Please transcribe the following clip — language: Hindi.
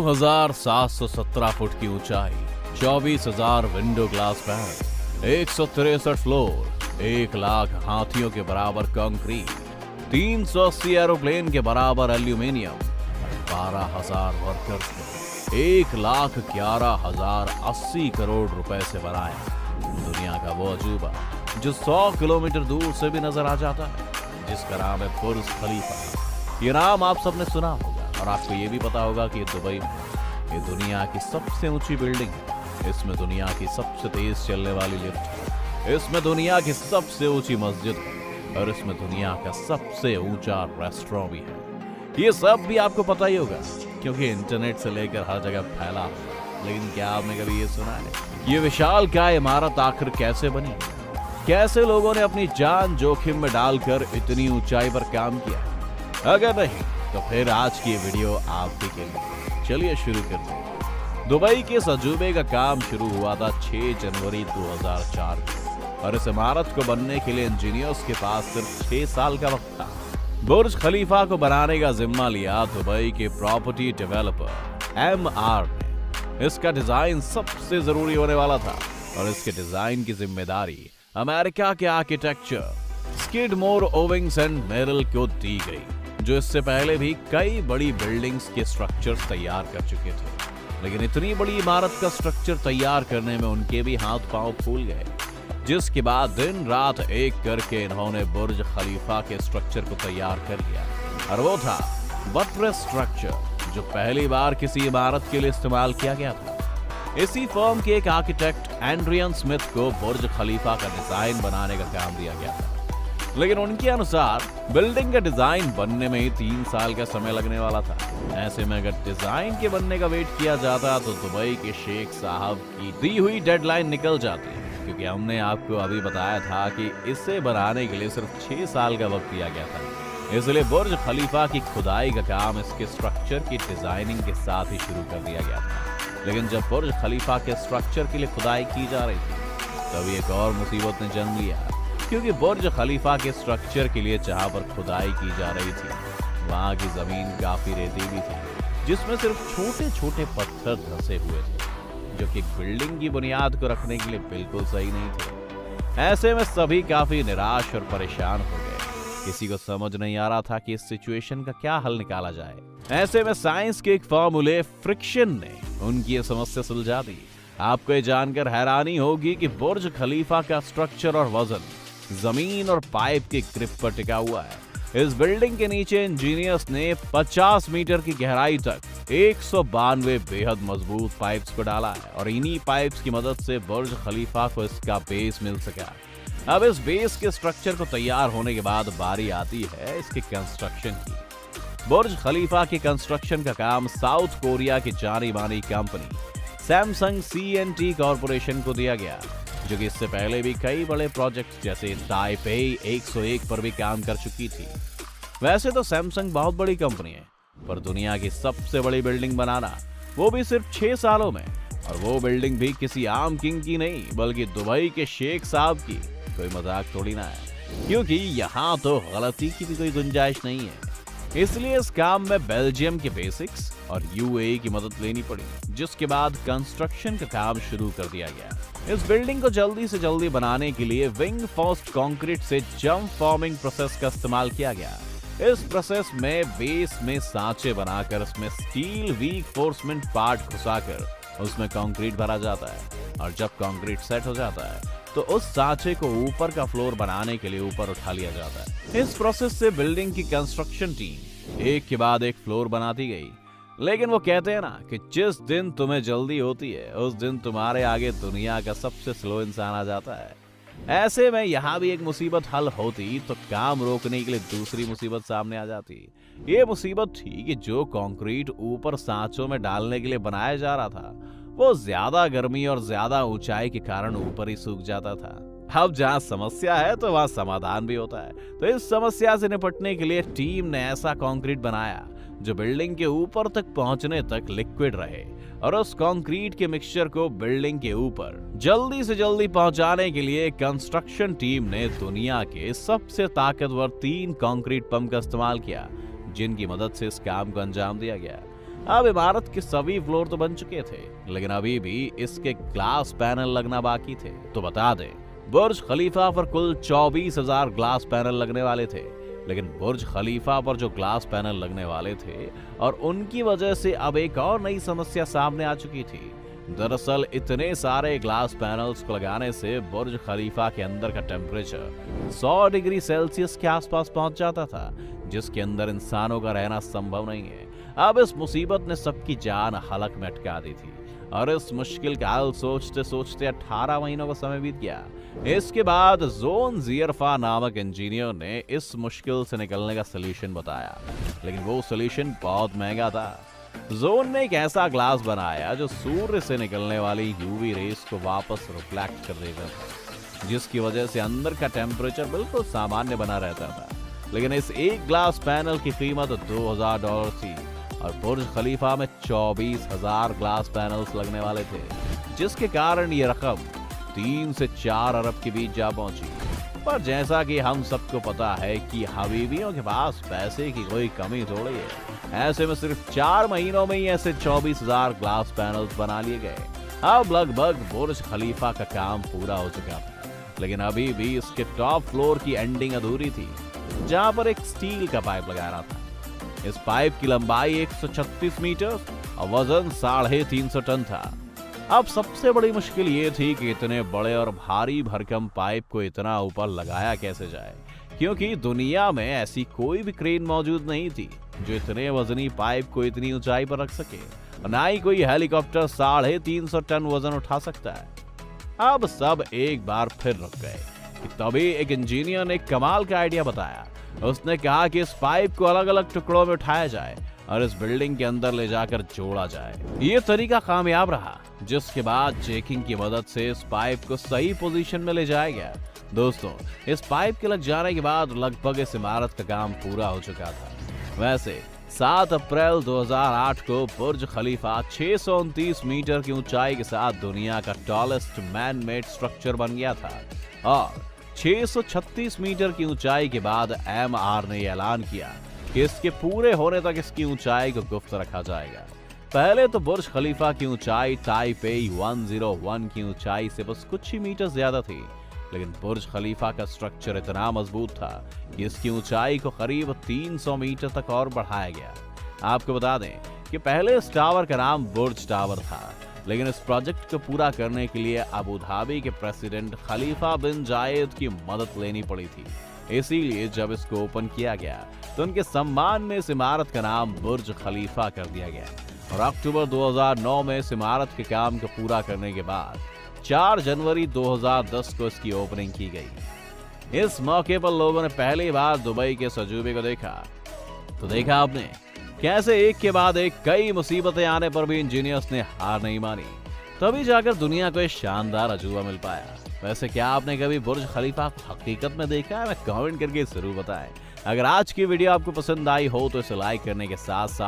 9,717 फुट की ऊंचाई, 24,000 window glass panel, 163 floor, 1 lakh हाथियों के बराबर कंक्रीट, 380 एरोप्लेन के बराबर एल्यूमिनियम, 12,000 वर्कर्स को 1,11,080 करोड़ रुपए से बनाया। दुनिया का वो अजूबा जो 100 किलोमीटर दूर से भी नजर आ जाता है, जिसका नाम है बुर्ज खलीफा। ये नाम आप सबने सुना होगा और आपको ये भी पता होगा कि दुबई में ये दुनिया की सबसे ऊंची बिल्डिंग है। इसमें दुनिया की सबसे तेज चलने वाली लिफ्ट है, इसमें दुनिया की सबसे ऊंची मस्जिद है और इसमें दुनिया का सबसे ऊंचा रेस्टोरेंट भी है। ये सब भी आपको पता ही होगा क्योंकि इंटरनेट से लेकर हर जगह फैला होगा। लेकिन क्या आपने कभी ये सुना है ये विशालकाय इमारत आखिर कैसे बनी? कैसे लोगों ने अपनी जान जोखिम में डालकर इतनी ऊंचाई पर काम किया? अगर नहीं तो फिर आज की वीडियो आपके के लिए। चलिए शुरू करते हैं। दुबई के इस अजूबे का काम शुरू हुआ था 6 जनवरी 2004 को और इस इमारत को बनने के लिए इंजीनियर्स के पास सिर्फ 6 साल का वक्त था। बुर्ज खलीफा को बनाने का जिम्मा लिया दुबई के प्रॉपर्टी डेवलपर MR ने। इसका डिजाइन सबसे जरूरी होने वाला था और इसके डिजाइन की जिम्मेदारी अमेरिका के architecture Skidmore, Owings and Merrill को दी गई, जो इससे पहले भी कई बड़ी बिल्डिंग्स के स्ट्रक्चर्स तैयार कर चुके थे। लेकिन इतनी बड़ी इमारत का स्ट्रक्चर तैयार करने में उनके भी हाथ पांव फूल गए, जिसके बाद दिन रात एक करके इन्होंने बुर्ज खलीफा के स्ट्रक्चर को तैयार कर लिया। और वो था बटरेस स्ट्रक्चर, जो पहली बार किसी इमारत के लिए इस्तेमाल किया गया था। इसी फर्म के एक आर्किटेक्ट एंड्रियन स्मिथ को बुर्ज खलीफा का डिजाइन बनाने का काम दिया गया था। लेकिन उनके अनुसार बिल्डिंग का डिजाइन बनने में ही 3 साल का समय लगने वाला था। ऐसे में अगर डिजाइन के बनने का वेट किया जाता तो दुबई के शेख साहब की दी हुई डेडलाइन निकल जाती, क्योंकि हमने आपको अभी बताया था कि इसे बनाने के लिए सिर्फ 6 साल का वक्त दिया गया था। इसलिए बुर्ज खलीफा की खुदाई का काम इसके स्ट्रक्चर की डिजाइनिंग के साथ ही शुरू कर दिया गया था। लेकिन जब बुर्ज खलीफा के स्ट्रक्चर के लिए खुदाई की जा रही थी तभी एक और मुसीबत ने जन्म लिया, क्योंकि बुर्ज खलीफा के स्ट्रक्चर के लिए जहां पर खुदाई की जा रही थी वहां की जमीन काफी रेतीली थी, जिसमें सिर्फ छोटे छोटे पत्थर धंसे हुए थे, जो कि बिल्डिंग की बुनियाद को रखने के लिए बिल्कुल सही नहीं थे। ऐसे में सभी काफी निराश और परेशान हो गए। किसी को समझ नहीं आ रहा था कि इस सिचुएशन का क्या हल निकाला जाए। ऐसे में साइंस के एक फॉर्मूले फ्रिक्शन ने उनकी ये समस्या सुलझा दी। आपको ये जानकर हैरानी होगी कि बुर्ज खलीफा का स्ट्रक्चर और वजन जमीन और पाइप के ग्रिप पर टिका हुआ है। इस बिल्डिंग के नीचे इंजीनियर्स ने 50 मीटर की गहराई तक 192 बेहद मजबूत पाइप्स को डाला है और इन्हीं पाइप्स की मदद से बुर्ज खलीफा को इसका बेस मिल सका। अब इस बेस के स्ट्रक्चर को तैयार होने के बाद बारी आती है इसके कंस्ट्रक्शन की। बुर्ज खलीफा के कंस्ट्रक्शन का काम साउथ कोरिया की जानी मानी कंपनी सैमसंग CNT कॉर्पोरेशन को दिया गया, जो कि इससे पहले भी कई बड़े प्रोजेक्ट जैसे ताइपेई 101 पर भी काम कर चुकी थी। वैसे तो सैमसंग बहुत बड़ी कंपनी है, पर दुनिया की सबसे बड़ी बिल्डिंग बनाना, वो भी सिर्फ 6 सालों में, और वो बिल्डिंग भी किसी आम किंग की नहीं बल्कि दुबई के शेख साहब की, कोई मजाक थोड़ी ना है। क्योंकि यहाँ तो गलती की भी कोई गुंजाइश नहीं है। इसलिए इस काम में बेल्जियम के बेसिक्स और UAE की मदद लेनी पड़ी, जिसके बाद कंस्ट्रक्शन का काम शुरू कर दिया गया। इस बिल्डिंग को जल्दी से जल्दी बनाने के लिए विंग फर्स्ट कंक्रीट से जंप फॉर्मिंग प्रोसेस का इस्तेमाल किया गया। इस प्रोसेस में बेस में सांचे बनाकर उसमें स्टील रीइंफोर्समेंट पार्ट घुसाकर उसमें कंक्रीट भरा जाता है, और जब कंक्रीट सेट हो जाता है तो उस सांचे को ऊपर का फ्लोर बनाने के लिए ऊपर उठा लिया जाता है। इस प्रोसेस से बिल्डिंग की कंस्ट्रक्शन टीम एक के बाद एक फ्लोर बनाती गई। लेकिन वो कहते हैं ना कि जिस दिन तुम्हें जल्दी होती है उस दिन तुम्हारे आगे दुनिया का सबसे स्लो इंसान आ जाता है। ऐसे में यहाँ भी एक मुसीबत हल होती तो काम रोकने के लिए दूसरी मुसीबत सामने आ जाती। ये मुसीबत थी कि जो कंक्रीट ऊपर सांचों में डालने के लिए बनाया जा रहा था वो ज्यादा गर्मी और ज्यादा ऊंचाई के कारण ऊपर ही सूख जाता था। अब जहाँ समस्या है तो वहाँ समाधान भी होता है। तो इस समस्या से निपटने के लिए टीम ने ऐसा कंक्रीट बनाया जो बिल्डिंग के ऊपर तक पहुंचने तक लिक्विड रहे, और उस कंक्रीट के मिक्सचर को बिल्डिंग के ऊपर जल्दी से जल्दी पहुंचाने के लिए कंस्ट्रक्शन टीम ने दुनिया के सबसे ताकतवर 3 कंक्रीट पंप का इस्तेमाल किया, जिनकी मदद से इस काम को अंजाम दिया गया। अब इमारत के सभी फ्लोर तो बन चुके थे, लेकिन अभी भी इसके ग्लास पैनल लगना बाकी थे। तो बता दें, बुर्ज खलीफा पर कुल 24,000 ग्लास पैनल लगने वाले थे, लेकिन बुर्ज खलीफा पर जो ग्लास पैनल लगने वाले थे और उनकी वजह से अब एक और नई समस्या सामने आ चुकी थी। दरअसल इतने सारे ग्लास पैनल्स को लगाने से बुर्ज खलीफा के अंदर का टेम्परेचर 100 डिग्री सेल्सियस के आसपास पहुंच जाता था, जिसके अंदर इंसानों का रहना संभव नहीं है। अब इस मुसीबत ने सबकी जान हलक में अटका दी थी और इस मुश्किल का हल सोचते सोचते 18 महीनों का समय बीत गया। इसके बाद जोन जियरफा नामक इंजीनियर ने इस मुश्किल से निकलने का सलूशन बताया, लेकिन वो सलूशन बहुत महंगा था। जोन ने एक ऐसा ग्लास बनाया जो सूर्य से निकलने वाली यूवी रेस को वापस रिफ्लेक्ट कर देगा, जिसकी वजह से अंदर का टेम्परेचर बिल्कुल सामान्य बना रहता था। लेकिन इस एक ग्लास पैनल की कीमत $2,000 थी और बुर्ज खलीफा में 24,000 ग्लास पैनल्स लगने वाले थे, जिसके कारण ये रकम 3 से 4 अरब के बीच जा पहुंची। पर जैसा कि हम सबको पता है कि हबीबियों के पास पैसे की कोई कमी थोड़ी है, ऐसे में सिर्फ 4 महीनों में ही ऐसे 24,000 ग्लास पैनल्स बना लिए गए। अब लगभग बुर्ज खलीफा का काम पूरा हो चुका था, लेकिन अभी भी इसके टॉप फ्लोर की एंडिंग अधूरी थी, जहां पर एक स्टील का पाइप लगाना था। इस पाइप की लंबाई 136 मीटर और वजन 350 टन था। अब सबसे बड़ी मुश्किल ये थी कि इतने बड़े और भारी भरकम पाइप को इतना ऊपर लगाया कैसे जाए, क्योंकि दुनिया में ऐसी कोई भी क्रेन मौजूद नहीं थी जो इतने वजनी पाइप को इतनी ऊंचाई पर रख सके, और ना ही कोई हेलीकॉप्टर 350 टन वजन उठा सकता है। अब सब एक बार फिर रुक गए कि तभी एक इंजीनियर ने कमाल का आइडिया बताया। उसने कहा कि इस पाइप को अलग अलग टुकड़ों में उठाया जाए और इस बिल्डिंग के अंदर ले जाकर जोड़ा जाए। ये तरीका कामयाब रहा, जिसके बाद जैकिंग की मदद से इस पाइप को सही पोजीशन में ले जाया गया। दोस्तों, इस पाइप के लग जाने के बाद लगभग इस इमारत का काम पूरा हो चुका था। वैसे 7 अप्रैल 2008 को बुर्ज खलीफा 629 मीटर की ऊंचाई के साथ दुनिया का टॉलेस्ट मैन मेड स्ट्रक्चर बन गया था, और 636 मीटर की ऊंचाई के बाद MR ने ऐलान किया कि इसके पूरे होने तक इसकी ऊंचाई को गुप्त रखा जाएगा। पहले तो बुर्ज खलीफा की ऊंचाई ताइपेई 101 की ऊंचाई से बस कुछ ही मीटर ज्यादा थी, लेकिन बुर्ज खलीफा का स्ट्रक्चर इतना मजबूत था कि इसकी ऊंचाई को करीब 300 मीटर तक और बढ़ाया गया। आपको बता दें कि पहले इस टावर का नाम बुर्ज टावर था, लेकिन इस प्रोजेक्ट को पूरा करने के लिए अबू धाबी के प्रेसिडेंट खलीफा बिन जायद की मदद लेनी पड़ी थी। इसीलिए जब इसको ओपन किया गया तो उनके सम्मान में इस इमारत का नाम बुर्ज खलीफा कर दिया गया, और अक्टूबर 2009 में इस इमारत के काम को पूरा करने के बाद 4 जनवरी 2010 को इसकी ओपनिंग की गई। इस मौके पर लोगों ने पहली बार दुबई के सजूबे को देखा। तो देखा आपने कैसे एक के बाद एक कई मुसीबतें आने पर भी इंजीनियर्स ने हार नहीं मानी, तभी जाकर दुनिया को एक शानदार अजूबा मिल पाया। वैसे क्या आपने कभी बुर्ज खलीफा को हकीकत में देखा है? मैं कमेंट करके जरूर बताएं। अगर आज की वीडियो आपको पसंद आई हो तो इसे लाइक करने के साथ साथ